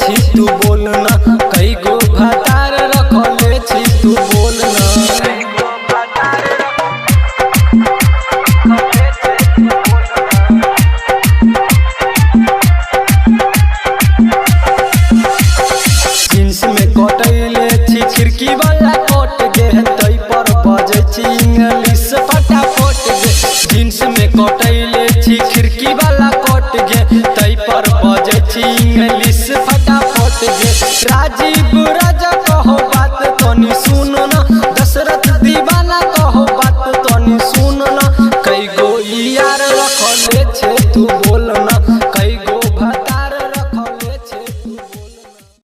छी तू बोलना, कई गो भातार रखले छी तू बोलना। जींस में कटैले छी खिड़की वाला कोट गे, तै पर बजे छी इंग्लिश फटाफट गे। जींस में कटैले छी खिड़की वाला कोट गे, तै पर बजे छी इंग्लिश फटाफट गे। राजीव